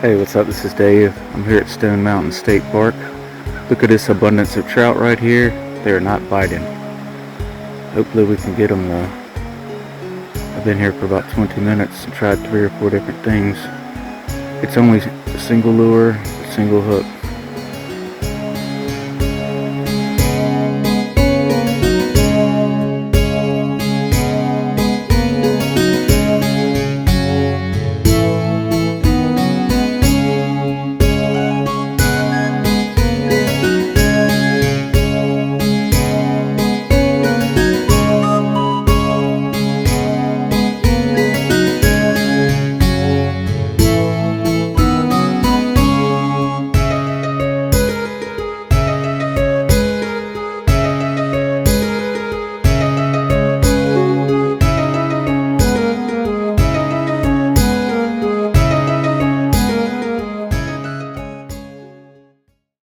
Hey, what's up? This is Dave. I'm here at Stone Mountain State Park. Look at this abundance of trout right here. They're not biting. Hopefully we can get them though. I've been here for about 20 minutes and tried 3 or 4 different things. It's only a single lure, a single hook.